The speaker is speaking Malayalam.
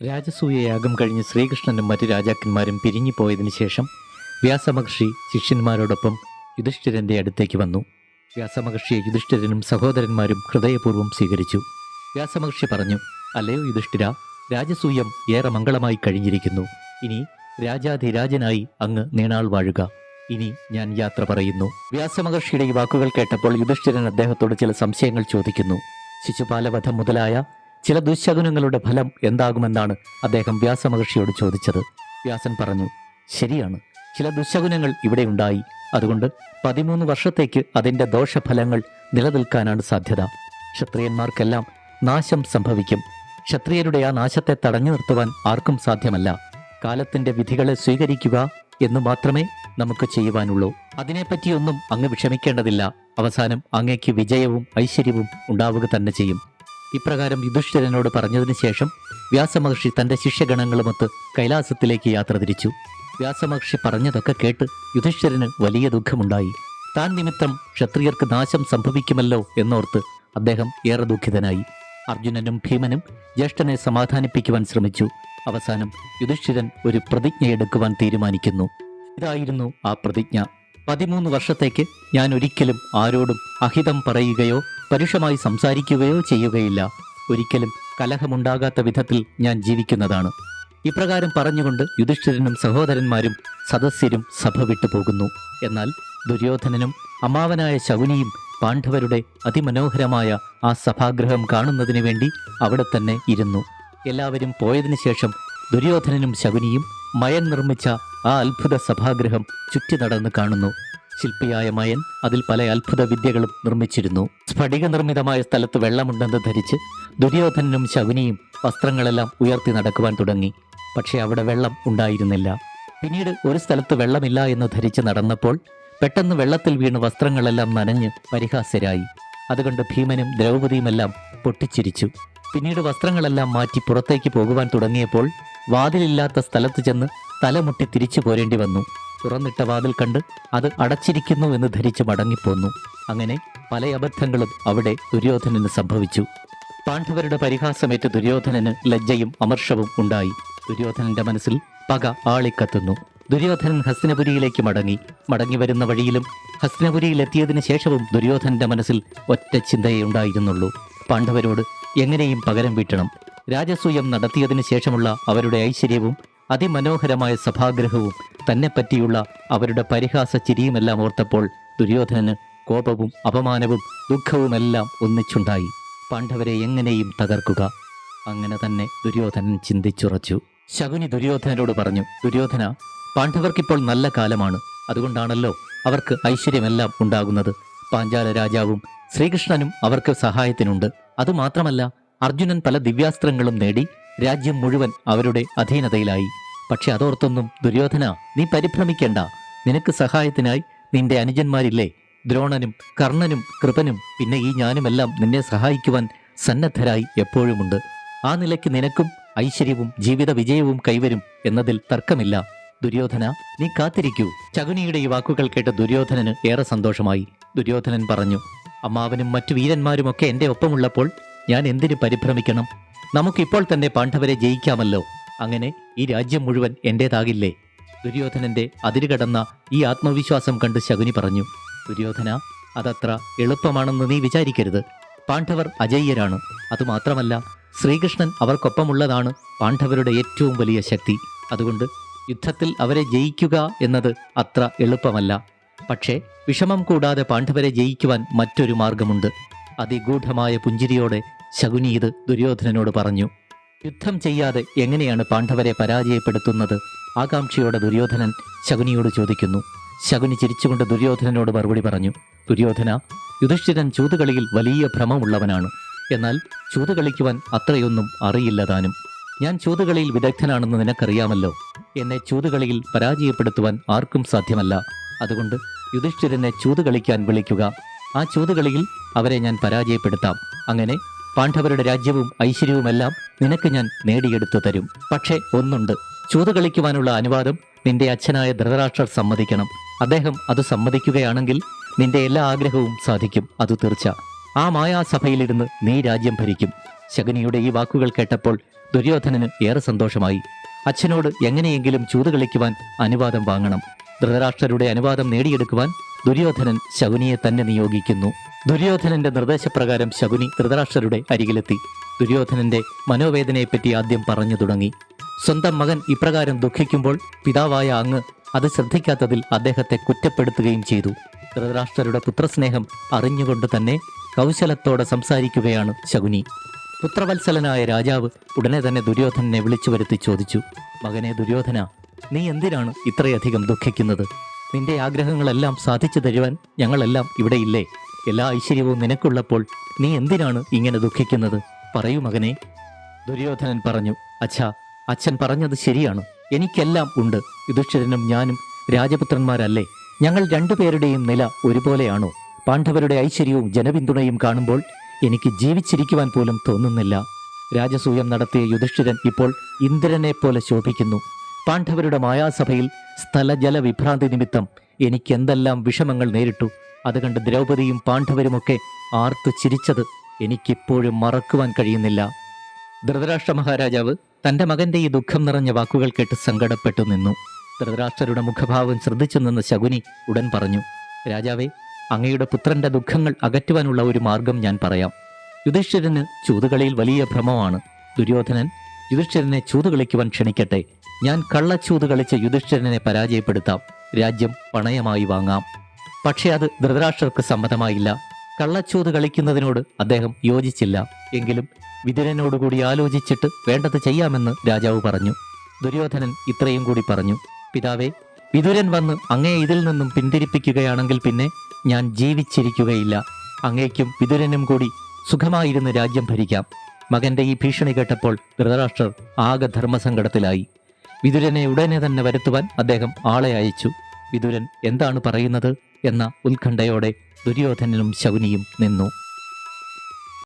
രാജസൂയയാഗം കഴിഞ്ഞ് ശ്രീകൃഷ്ണനും മറ്റു രാജാക്കന്മാരും പിരിഞ്ഞു പോയതിനു ശേഷം വ്യാസമഹർഷി ശിഷ്യന്മാരോടൊപ്പം യുധിഷ്ഠിരന്റെ അടുത്തേക്ക് വന്നു. വ്യാസമഹർഷിയെ യുധിഷ്ഠിരനും സഹോദരന്മാരും ഹൃദയപൂർവ്വം സ്വീകരിച്ചു. വ്യാസമഹർഷി പറഞ്ഞു, അല്ലയോ യുധിഷ്ഠിര, രാജസൂയം ഏറെ മംഗളമായി കഴിഞ്ഞിരിക്കുന്നു. ഇനി രാജാധിരാജനായി അങ്ങ് നീണാൾ വാഴുക. ഇനി ഞാൻ യാത്ര പറയുന്നു. വ്യാസമഹർഷിയുടെ ഈ വാക്കുകൾ കേട്ടപ്പോൾ യുധിഷ്ഠിരൻ അദ്ദേഹത്തോട് ചില സംശയങ്ങൾ ചോദിക്കുന്നു. ശിശുപാലവധം മുതലായ ചില ദുശ്ശകുനങ്ങളുടെ ഫലം എന്താകുമെന്നാണ് അദ്ദേഹം വ്യാസമഹർഷിയോട് ചോദിച്ചത്. വ്യാസൻ പറഞ്ഞു, ശരിയാണ്, ചില ദുശ്ശകുനങ്ങൾ ഇവിടെ ഉണ്ടായി. അതുകൊണ്ട് 13 വർഷത്തേക്ക് അതിൻ്റെ ദോഷഫലങ്ങൾ നിലനിൽക്കാനാണ് സാധ്യത. ക്ഷത്രിയന്മാർക്കെല്ലാം നാശം സംഭവിക്കും. ക്ഷത്രിയരുടെ ആ നാശത്തെ തടഞ്ഞു നിർത്തുവാൻ ആർക്കും സാധ്യമല്ല. കാലത്തിൻ്റെ വിധികളെ സ്വീകരിക്കുക എന്ന് മാത്രമേ നമുക്ക് ചെയ്യുവാനുള്ളൂ. അതിനെപ്പറ്റിയൊന്നും അങ്ങ് വിഷമിക്കേണ്ടതില്ല. അവസാനം അങ്ങേക്ക് വിജയവും ഐശ്വര്യവും ഉണ്ടാവുക തന്നെ ചെയ്യും. ഇപ്രകാരം യുധിഷ്ഠിരനോട് പറഞ്ഞതിന് ശേഷം വ്യാസമഹർഷി തൻ്റെ ശിഷ്യഗണങ്ങളുമൊത്ത് കൈലാസത്തിലേക്ക് യാത്ര തിരിച്ചു. വ്യാസമഹർഷി പറഞ്ഞതൊക്കെ കേട്ട് യുധിഷ്ഠിരന് വലിയ ദുഃഖമുണ്ടായി. താൻ നിമിത്തം ക്ഷത്രിയർക്ക് നാശം സംഭവിക്കുമല്ലോ എന്നോർത്ത് അദ്ദേഹം ഏറെ ദുഃഖിതനായി. അർജുനനും ഭീമനും ജ്യേഷ്ഠനെ സമാധാനിപ്പിക്കുവാൻ ശ്രമിച്ചു. അവസാനം യുധിഷ്ഠിരൻ ഒരു പ്രതിജ്ഞയെടുക്കുവാൻ തീരുമാനിക്കുന്നു. ഇതായിരുന്നു ആ പ്രതിജ്ഞ: 13 വർഷത്തേക്ക് ഞാൻ ഒരിക്കലും ആരോടും അഹിതം പറയുകയോ പരുഷമായി സംസാരിക്കുകയോ ചെയ്യുകയില്ല. ഒരിക്കലും കലഹമുണ്ടാകാത്ത വിധത്തിൽ ഞാൻ ജീവിക്കുന്നതാണ്. ഇപ്രകാരം പറഞ്ഞുകൊണ്ട് യുധിഷ്ഠിരനും സഹോദരന്മാരും സദസ്യരും സഭ വിട്ടു പോകുന്നു. എന്നാൽ ദുര്യോധനനും അമ്മാവനായ ശകുനിയും പാണ്ഡവരുടെ അതിമനോഹരമായ ആ സഭാഗൃഹം കാണുന്നതിന് വേണ്ടി അവിടെ തന്നെ ഇരുന്നു. എല്ലാവരും പോയതിനു ശേഷം ദുര്യോധനനും ശകുനിയും മയൻ നിർമ്മിച്ച ആ അത്ഭുത സഭാഗൃഹം ചുറ്റി നടന്ന് കാണുന്നു. ശില്പിയായ മയൻ അതിൽ പല അത്ഭുത വിദ്യകളും നിർമ്മിച്ചിരുന്നു. സ്ഫടിക നിർമ്മിതമായ സ്ഥലത്ത് വെള്ളമുണ്ടെന്ന് ധരിച്ച് ദുര്യോധനനും ശകുനിയും വസ്ത്രങ്ങളെല്ലാം ഉയർത്തി നടക്കുവാൻ തുടങ്ങി. പക്ഷെ അവിടെ വെള്ളം ഉണ്ടായിരുന്നില്ല. പിന്നീട് ഒരു സ്ഥലത്ത് വെള്ളമില്ല എന്ന് ധരിച്ച് നടന്നപ്പോൾ പെട്ടെന്ന് വെള്ളത്തിൽ വീണ് വസ്ത്രങ്ങളെല്ലാം നനഞ്ഞ് പരിഹാസ്യരായി. അതുകൊണ്ട് ഭീമനും ദ്രൗപദിയുമെല്ലാം പൊട്ടിച്ചിരിച്ചു. പിന്നീട് വസ്ത്രങ്ങളെല്ലാം മാറ്റി പുറത്തേക്ക് പോകുവാൻ തുടങ്ങിയപ്പോൾ വാതിലില്ലാത്ത സ്ഥലത്ത് ചെന്ന് തലമുട്ടി തിരിച്ചു പോരേണ്ടി വന്നു. തുറന്നിട്ട വാതിൽ കണ്ട് അത് അടച്ചിരിക്കുന്നു എന്ന് ധരിച്ച് മടങ്ങിപ്പോന്നു. അങ്ങനെ പല അബദ്ധങ്ങളും അവിടെ ദുര്യോധനന് സംഭവിച്ചു. പാണ്ഡവരുടെ പരിഹാസമേറ്റ് ദുര്യോധനന് ലജ്ജയും അമർഷവും ഉണ്ടായി. ദുര്യോധനന്റെ മനസ്സിൽ പക ആളിക്കത്തുന്നു. ദുര്യോധനൻ ഹസ്തിനപുരിയിലേക്ക് മടങ്ങി വരുന്ന വഴിയിലും ഹസ്തിനപുരിയിലെത്തിയതിനു ശേഷവും ദുര്യോധനന്റെ മനസ്സിൽ ഒറ്റ ചിന്തയേ ഉണ്ടായിരുന്നുള്ളൂ: പാണ്ഡവരോട് എങ്ങനെയും പകരം വീട്ടണം. രാജസൂയം നടത്തിയതിനു ശേഷമുള്ള അവരുടെ ഐശ്വര്യവും അതിമനോഹരമായ സഭാഗ്രഹവും തന്നെപ്പറ്റിയുള്ള അവരുടെ പരിഹാസ ചിരിയുമെല്ലാം ഓർത്തപ്പോൾ ദുര്യോധനന് കോപവും അപമാനവും ദുഃഖവുമെല്ലാം ഒന്നിച്ചുണ്ടായി. പാണ്ഡവരെ എങ്ങനെയും തകർക്കുക. അങ്ങനെ തന്നെ ദുര്യോധനൻ ചിന്തിച്ചുറച്ചു. ശകുനി ദുര്യോധനനോട് പറഞ്ഞു, ദുര്യോധന, പാണ്ഡവർക്കിപ്പോൾ നല്ല കാലമാണ്. അതുകൊണ്ടാണല്ലോ അവർക്ക് ഐശ്വര്യമെല്ലാം ഉണ്ടാകുന്നത്. പാഞ്ചാല രാജാവും ശ്രീകൃഷ്ണനും അവർക്ക് സഹായത്തിനുണ്ട്. അതുമാത്രമല്ല, അർജുനൻ പല ദിവ്യാസ്ത്രങ്ങളും നേടി രാജ്യം മുഴുവൻ അവരുടെ അധീനതയിലായി. പക്ഷെ അതോർത്തൊന്നും ദുര്യോധന, നീ പരിഭ്രമിക്കേണ്ട. നിനക്ക് സഹായത്തിനായി നിന്റെ അനുജന്മാരില്ലേ? ദ്രോണനും കർണനും കൃപനും പിന്നെ ഈ ഞാനുമെല്ലാം നിന്നെ സഹായിക്കുവാൻ സന്നദ്ധരായി എപ്പോഴുമുണ്ട്. ആ നിലയ്ക്ക് നിനക്കും ഐശ്വര്യവും ജീവിത വിജയവും കൈവരും എന്നതിൽ തർക്കമില്ല. ദുര്യോധന, നീ കാത്തിരിക്കൂ. ശകുനിയുടെ ഈ വാക്കുകൾ കേട്ട് ദുര്യോധനന് ഏറെ സന്തോഷമായി. ദുര്യോധനൻ പറഞ്ഞു, അമ്മാവനും മറ്റു വീരന്മാരുമൊക്കെ എൻ്റെ ഒപ്പമുള്ളപ്പോൾ ഞാൻ എന്തിനു പരിഭ്രമിക്കണം? നമുക്കിപ്പോൾ തന്നെ പാണ്ഡവരെ ജയിക്കാമല്ലോ. അങ്ങനെ ഈ രാജ്യം മുഴുവൻ എൻ്റേതാകില്ലേ? ദുര്യോധനന്റെ അതിരുകടന്ന ഈ ആത്മവിശ്വാസം കണ്ട് ശകുനി പറഞ്ഞു, ദുര്യോധന, അതത്ര എളുപ്പമാണെന്ന് നീ വിചാരിക്കരുത്. പാണ്ഡവർ അജയ്യരാണ്. അതുമാത്രമല്ല, ശ്രീകൃഷ്ണൻ അവർക്കൊപ്പമുള്ളതാണ് പാണ്ഡവരുടെ ഏറ്റവും വലിയ ശക്തി. അതുകൊണ്ട് യുദ്ധത്തിൽ അവരെ ജയിക്കുക എന്നത് അത്ര എളുപ്പമല്ല. പക്ഷേ വിഷമം കൂടാതെ പാണ്ഡവരെ ജയിക്കുവാൻ മറ്റൊരു മാർഗമുണ്ട്. അതിഗൂഢമായ പുഞ്ചിരിയോടെ ശകുനി ഇത് ദുര്യോധനനോട് പറഞ്ഞു. യുദ്ധം ചെയ്യാതെ എങ്ങനെയാണ് പാണ്ഡവരെ പരാജയപ്പെടുത്തുന്നത്? ആകാംക്ഷയോടെ ദുര്യോധനൻ ശകുനിയോട് ചോദിക്കുന്നു. ശകുനി ചിരിച്ചുകൊണ്ട് ദുര്യോധനനോട് മറുപടി പറഞ്ഞു, ദുര്യോധന, യുധിഷ്ഠിരൻ ചൂതുകളിയിൽ വലിയ ഭ്രമമുള്ളവനാണ്. എന്നാൽ ചൂതുകളിക്കുവാൻ അത്രയൊന്നും അറിയില്ല താനും. ഞാൻ ചൂതുകളിയിൽ വിദഗ്ധനാണെന്ന് നിനക്കറിയാമല്ലോ. എന്നെ ചൂതുകളിയിൽ പരാജയപ്പെടുത്തുവാൻ ആർക്കും സാധ്യമല്ല. അതുകൊണ്ട് യുധിഷ്ഠിരനെ ചൂതുകളിക്കാൻ വിളിക്കുക. ആ ചൂതുകളിയിൽ അവരെ ഞാൻ പരാജയപ്പെടുത്താം. അങ്ങനെ പാണ്ഡവരുടെ രാജ്യവും ഐശ്വര്യവുമെല്ലാം നിനക്ക് ഞാൻ നേടിയെടുത്തു തരും. പക്ഷേ ഒന്നുണ്ട്, ചൂതുകളിക്കുവാനുള്ള അനുവാദം നിന്റെ അച്ഛനായ ധൃതരാഷ്ട്രർ സമ്മതിക്കണം. അദ്ദേഹം അത് സമ്മതിക്കുകയാണെങ്കിൽ നിന്റെ എല്ലാ ആഗ്രഹവും സാധിക്കും. അത് തീർച്ച. ആ മായാസഭയിലിരുന്ന് നീ രാജ്യം ഭരിക്കും. ശകുനിയുടെ ഈ വാക്കുകൾ കേട്ടപ്പോൾ ദുര്യോധനന് ഏറെ സന്തോഷമായി. അച്ഛനോട് എങ്ങനെയെങ്കിലും ചൂത് കളിക്കുവാൻ അനുവാദം വാങ്ങണം. ധൃതരാഷ്ട്രരുടെ അനുവാദം നേടിയെടുക്കുവാൻ ദുര്യോധനൻ ശകുനിയെ തന്നെ നിയോഗിക്കുന്നു. ദുര്യോധനന്റെ നിർദ്ദേശപ്രകാരം ശകുനി ധൃതരാഷ്ട്രരുടെ അരികിലെത്തി. ദുര്യോധനന്റെ മനോവേദനയെപ്പറ്റി ആദ്യം പറഞ്ഞു തുടങ്ങി. സ്വന്തം മകൻ ഇപ്രകാരം ദുഃഖിക്കുമ്പോൾ പിതാവായ അങ്ങ് അത് ശ്രദ്ധിക്കാത്തതിൽ അദ്ദേഹത്തെ കുറ്റപ്പെടുത്തുകയും ചെയ്തു. ധൃതരാഷ്ട്രരുടെ പുത്രസ്നേഹം അറിഞ്ഞുകൊണ്ട് തന്നെ കൗശലത്തോടെ സംസാരിക്കുകയാണ് ശകുനി. പുത്രവത്സലനായ രാജാവ് ഉടനെ തന്നെ ദുര്യോധനനെ വിളിച്ചു വരുത്തി ചോദിച്ചു, മകനെ ദുര്യോധന, നീ എന്തിനാണ് ഇത്രയധികം ദുഃഖിക്കുന്നത്? നിന്റെ ആഗ്രഹങ്ങളെല്ലാം സാധിച്ചു തരുവാൻ ഞങ്ങളെല്ലാം ഇവിടെയില്ലേ? എല്ലാ ഐശ്വര്യവും നിനക്കുള്ളപ്പോൾ നീ എന്തിനാണ് ഇങ്ങനെ ദുഃഖിക്കുന്നത്? പറയൂ മകനെ. ദുര്യോധനൻ പറഞ്ഞു, അച്ഛാ, അച്ഛൻ പറഞ്ഞത് ശരിയാണ്. എനിക്കെല്ലാം ഉണ്ട്. യുധിഷ്ഠിരനും ഞാനും രാജപുത്രന്മാരല്ലേ? ഞങ്ങൾ രണ്ടുപേരുടെയും നില ഒരുപോലെയാണോ? പാണ്ഡവരുടെ ഐശ്വര്യവും ജനപിന്തുണയും കാണുമ്പോൾ എനിക്ക് ജീവിച്ചിരിക്കുവാൻ പോലും തോന്നുന്നില്ല. രാജസൂയം നടത്തിയ യുധിഷ്ഠിരൻ ഇപ്പോൾ ഇന്ദ്രനെ പോലെ ശോഭിക്കുന്നു. പാണ്ഡവരുടെ മായാസഭയിൽ സ്ഥലജല വിഭ്രാന്തി നിമിത്തം എനിക്ക് എന്തെല്ലാം വിഷമങ്ങൾ നേരിട്ടു. അതുകണ്ട് ദ്രൗപദിയും പാണ്ഡവരുമൊക്കെ ആർത്തു ചിരിച്ചത് എനിക്കിപ്പോഴും മറക്കുവാൻ കഴിയുന്നില്ല. ധൃതരാഷ്ട്ര മഹാരാജാവ് തന്റെ മകന്റെ ഈ ദുഃഖം നിറഞ്ഞ വാക്കുകൾ കേട്ട് സങ്കടപ്പെട്ടു നിന്നു. ധൃതരാഷ്ട്രരുടെ മുഖഭാവം ശ്രദ്ധിച്ചു നിന്ന ശകുനി ഉടൻ പറഞ്ഞു, രാജാവേ, അങ്ങയുടെ പുത്രന്റെ ദുഃഖങ്ങൾ അകറ്റുവാനുള്ള ഒരു മാർഗം ഞാൻ പറയാം. യുധിഷ്ഠിരന് ചൂതുകളിയിൽ വലിയ ഭ്രമമാണ്. ദുര്യോധനൻ യുധിഷ്ഠിരനെ ചൂതുകളിക്കുവാൻ ക്ഷണിക്കട്ടെ. ഞാൻ കള്ളച്ചൂത് കളിച്ച് യുധിഷ്ഠിരനെ പരാജയപ്പെടുത്താം. രാജ്യം പണയമായി വാങ്ങാം. പക്ഷേ അത് ധൃതരാഷ്ട്രർക്ക് സമ്മതമായില്ല. കള്ളച്ചൂത് കളിക്കുന്നതിനോട് അദ്ദേഹം യോജിച്ചില്ല. എങ്കിലും വിതുരനോടുകൂടി ആലോചിച്ചിട്ട് വേണ്ടത് ചെയ്യാമെന്ന് രാജാവ് പറഞ്ഞു. ദുര്യോധനൻ ഇത്രയും കൂടി പറഞ്ഞു, പിതാവേ, വിതുരൻ വന്ന് അങ്ങയെ ഇതിൽ നിന്നും പിന്തിരിപ്പിക്കുകയാണെങ്കിൽ പിന്നെ ഞാൻ ജീവിച്ചിരിക്കുകയില്ല. അങ്ങേക്കും വിതുരനും കൂടി സുഖമായിരുന്ന് രാജ്യം ഭരിക്കാം. മകന്റെ ഈ ഭീഷണി കേട്ടപ്പോൾ ധൃതരാഷ്ട്രർ ആകെ ധർമ്മസങ്കടത്തിലായി. വിതുരനെ ഉടനെ തന്നെ വരുത്തുവാൻ അദ്ദേഹം ആളെ അയച്ചു. വിതുരൻ എന്താണ് പറയുന്നത് എന്ന ഉത്കണ്ഠയോടെ ദുര്യോധനനും ശകുനിയും നിന്നു.